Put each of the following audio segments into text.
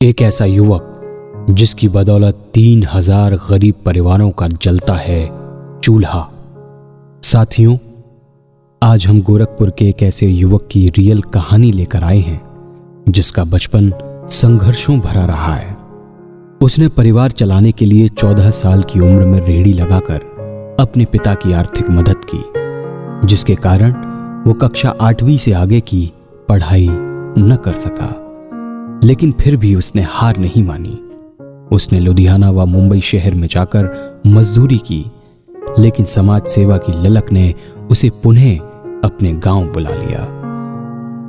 एक ऐसा युवक जिसकी बदौलत 3000 गरीब परिवारों का जलता है चूल्हा। साथियों, आज हम गोरखपुर के एक ऐसे युवक की रियल कहानी लेकर आए हैं जिसका बचपन संघर्षों भरा रहा है। उसने परिवार चलाने के लिए 14 साल की उम्र में रेहड़ी लगाकर अपने पिता की आर्थिक मदद की, जिसके कारण वो कक्षा 8वीं से आगे की पढ़ाई न कर सका। लेकिन फिर भी उसने हार नहीं मानी। उसने लुधियाना व मुंबई शहर में जाकर मजदूरी की, लेकिन समाज सेवा की ललक ने उसे पुनः अपने गांव बुला लिया।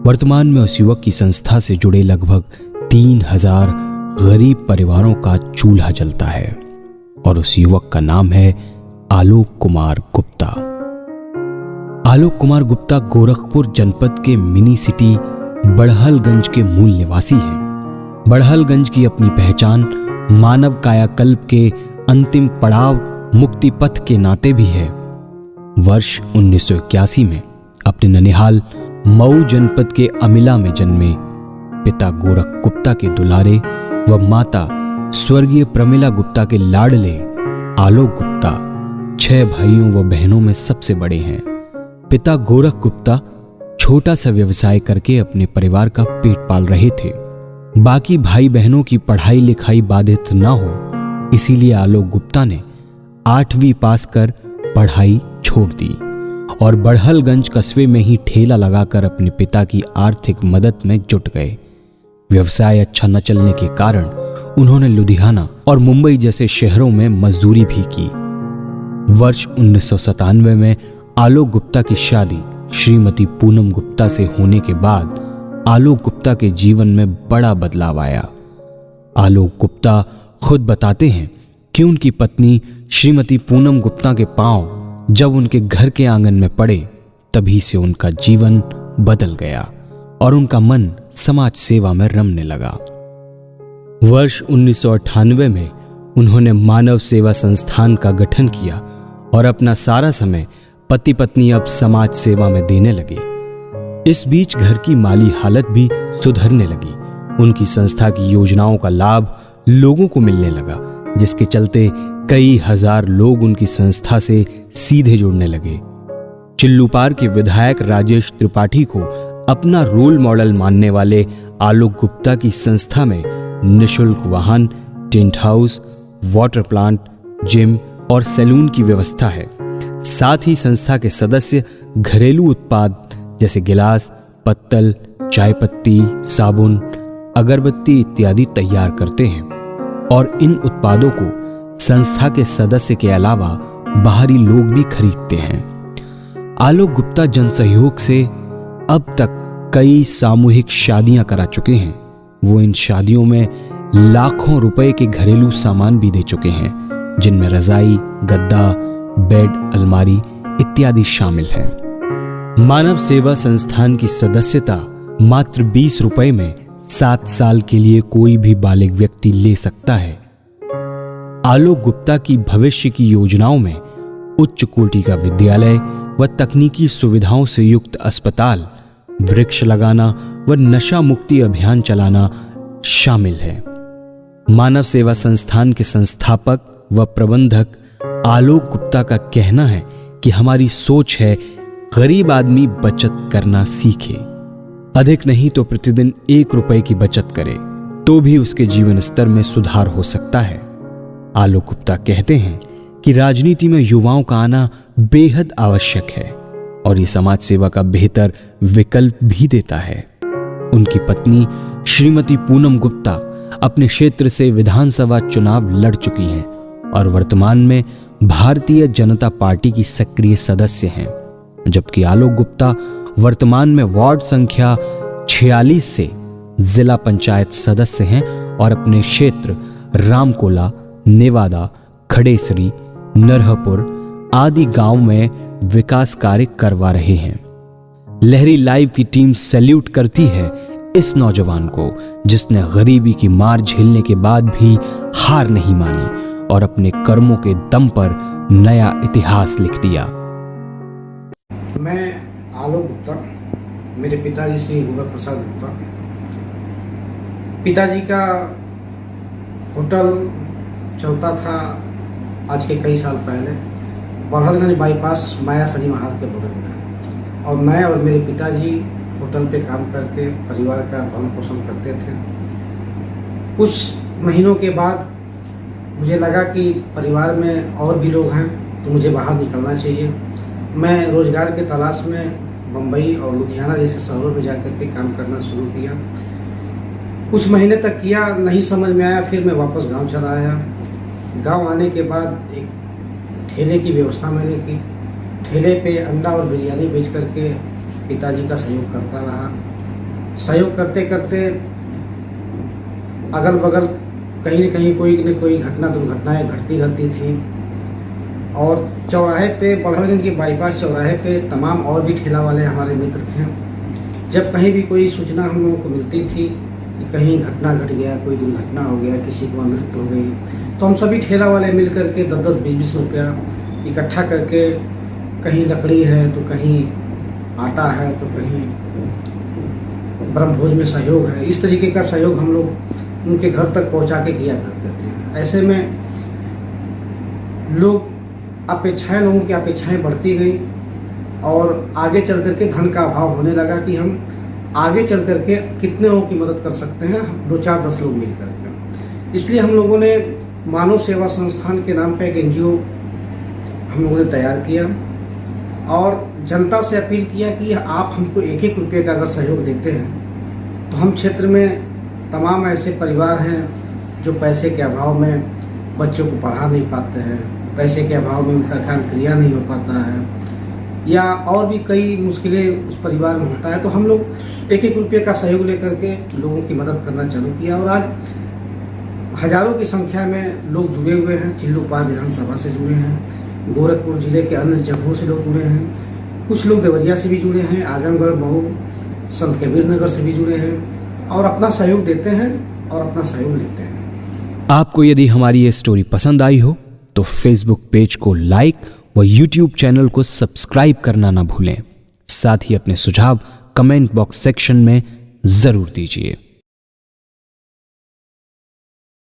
वर्तमान में उस युवक की संस्था से जुड़े लगभग 3000 गरीब परिवारों का चूल्हा जलता है और उस युवक का नाम है आलोक कुमार गुप्ता। आलोक कुमार गुप्ता गोरखपुर जनपद के मिनी सिटी बड़हलगंज के मूल निवासी हैं। बड़हलगंज की अपनी पहचान मानव कायाकल्प के अंतिम पड़ाव मुक्ति पथ के नाते भी है। वर्ष 1981 में अपने ननिहाल मऊ जनपद के अमिला में जन्मे पिता गोरख गुप्ता के दुलारे व माता स्वर्गीय प्रमिला गुप्ता के लाडले आलोक गुप्ता 6 भाइयों व बहनों में सबसे बड़े हैं। पिता गोरख गुप्ता छोटा सा व्यवसाय करके अपने परिवार का पेट पाल रहे थे। बाकी भाई बहनों की पढ़ाई लिखाई बाधित न हो, इसीलिए आलोक गुप्ता ने 8वीं पास कर पढ़ाई छोड़ दी और बड़हलगंज कस्बे में ही ठेला लगाकर अपने पिता की आर्थिक मदद में जुट गए। व्यवसाय अच्छा न चलने के कारण उन्होंने लुधियाना और मुंबई जैसे शहरों में मजदूरी भी की। वर्ष 1997 में आलोक गुप्ता की शादी श्रीमती पूनम गुप्ता से होने के बाद आलोक गुप्ता के जीवन में बड़ा बदलाव आया। आलोक गुप्ता खुद बताते हैं कि उनकी पत्नी श्रीमती पूनम गुप्ता के पांव जब उनके घर के आंगन में पड़े, तभी से उनका जीवन बदल गया और उनका मन समाज सेवा में रमने लगा। वर्ष 1998 में उन्होंने मानव सेवा संस्थान का गठन किया और अपना सारा समय पति पत्नी अब समाज सेवा में देने लगे। इस बीच घर की माली हालत भी सुधरने लगी। उनकी संस्था की योजनाओं का लाभ लोगों को मिलने लगा, जिसके चलते कई हजार लोग उनकी संस्था से सीधे जुड़ने लगे। चिल्लूपार के विधायक राजेश त्रिपाठी को अपना रोल मॉडल मानने वाले आलोक गुप्ता की संस्था में निःशुल्क वाहन, tent house, water plant, gym और सैलून की व्यवस्था है। साथ ही संस्था के सदस्य घरेलू उत्पाद जैसे गिलास, पत्तल, चाय पत्ती, साबुन, अगरबत्ती इत्यादि तैयार करते हैं और इन उत्पादों को संस्था के सदस्य के अलावा बाहरी लोग भी खरीदते हैं। आलोक गुप्ता जनसहयोग से अब तक कई सामूहिक शादियां करा चुके हैं। वो इन शादियों में लाखों रुपए के घरेलू सामान भी दे चुके हैं, जिनमें रजाई, गद्दा, बेड, अलमारी इत्यादि शामिल है। मानव सेवा संस्थान की सदस्यता मात्र 20 रुपए में 7 साल के लिए कोई भी बालिग व्यक्ति ले सकता है। आलोक गुप्ता की भविष्य की योजनाओं में उच्च कोटि का विद्यालय व तकनीकी सुविधाओं से युक्त अस्पताल, वृक्ष लगाना व नशा मुक्ति अभियान चलाना शामिल है। मानव सेवा संस्थान के संस्थापक व प्रबंधक आलोक गुप्ता का कहना है कि हमारी सोच है गरीब आदमी बचत करना सीखे। अधिक नहीं तो प्रतिदिन 1 रुपए की बचत करे तो भी उसके जीवन स्तर में सुधार हो सकता है। आलोक गुप्ता कहते हैं कि राजनीति में युवाओं का आना बेहद आवश्यक है और ये समाज सेवा का बेहतर विकल्प भी देता है। उनकी पत्नी श्रीमती पूनम गुप्ता अपने क्षेत्र से विधानसभा चुनाव लड़ चुकी हैं और वर्तमान में भारतीय जनता पार्टी की सक्रिय सदस्य हैं, जबकि आलोक गुप्ता वर्तमान में वार्ड संख्या 46 से जिला पंचायत सदस्य हैं और अपने क्षेत्र रामकोला, नेवादा, खड़ेसरी, नरहपुर आदि गांव में विकास कार्य करवा रहे हैं। लहरी लाइव की टीम सैल्यूट करती है इस नौजवान को, जिसने गरीबी की मार झेलने के बाद भी हार नहीं मानी और अपने कर्मों के दम पर नया इतिहास लिख दिया। मैं आलोक गुप्ता, मेरे पिताजी श्री गोरख प्रसाद गुप्ता। पिताजी का होटल चलता था आज के कई साल पहले, बड़हलगंज बाईपास माया सिनेमा हॉल के बगल में। और मैं और मेरे पिताजी होटल पे काम करके परिवार का भरण पोषण करते थे। कुछ महीनों के बाद मुझे लगा कि परिवार में और भी लोग हैं तो मुझे बाहर निकलना चाहिए। मैं रोज़गार के तलाश में मुंबई और लुधियाना जैसे शहरों में जाकर के काम करना शुरू किया। कुछ महीने तक किया, नहीं समझ में आया, फिर मैं वापस गांव चला आया। गांव आने के बाद एक ठेले की व्यवस्था मैंने की। ठेले पे अंडा और बिरयानी बेच करके पिताजी का सहयोग करता रहा। सहयोग करते करते अगल बगल कहीं न कहीं कोई न कोई दुर्घटनाएं घटती रहती थी। और चौराहे पे, बड़हलगंज के बाईपास चौराहे पे तमाम और भी ठेला वाले हमारे मित्र थे। जब कहीं भी कोई सूचना हम लोगों को मिलती थी कि कहीं घटना घट गया, कोई दुर्घटना हो गया, किसी की मृत्यु हो गई, तो हम सभी ठेला वाले मिल करके 10-10, 20-20 रुपया इकट्ठा करके, कहीं लकड़ी है तो कहीं आटा है तो कहीं ब्रह्मभोज में सहयोग है, इस तरीके का सहयोग हम लोग उनके घर तक पहुंचा के किया करते थे। ऐसे में लोगों की अपेक्षाएं बढ़ती गई और आगे चल करके धन का अभाव होने लगा कि हम आगे चल करके कितने लोगों की मदद कर सकते हैं, 2-4-10 लोग मिल करके। इसलिए हम लोगों ने मानव सेवा संस्थान के नाम पे एक NGO हम लोगों ने तैयार किया और जनता से अपील किया कि आप हमको 1-1 रुपये का अगर सहयोग देते हैं तो हम क्षेत्र में तमाम ऐसे परिवार हैं जो पैसे के अभाव में बच्चों को पढ़ा नहीं पाते हैं, पैसे के अभाव में उनका काम क्रिया नहीं हो पाता है, या और भी कई मुश्किलें उस परिवार में होता है। तो हम लोग 1-1 रुपये का सहयोग लेकर के लोगों की मदद करना चालू किया और आज हजारों की संख्या में लोग जुड़े हुए हैं। चिल्लूपार विधानसभा से जुड़े हैं, गोरखपुर जिले के अन्य जगहों से लोग जुड़े हैं, कुछ लोग देवरिया से भी जुड़े हैं, आजमगढ़, मऊ, संत कबीर नगर से भी जुड़े हैं और अपना सहयोग देते हैं और अपना सहयोग लेते हैं। आपको यदि हमारी ये स्टोरी पसंद आई हो तो फेसबुक पेज को लाइक व यूट्यूब चैनल को सब्सक्राइब करना ना भूलें। साथ ही अपने सुझाव कमेंट बॉक्स सेक्शन में ज़रूर दीजिए।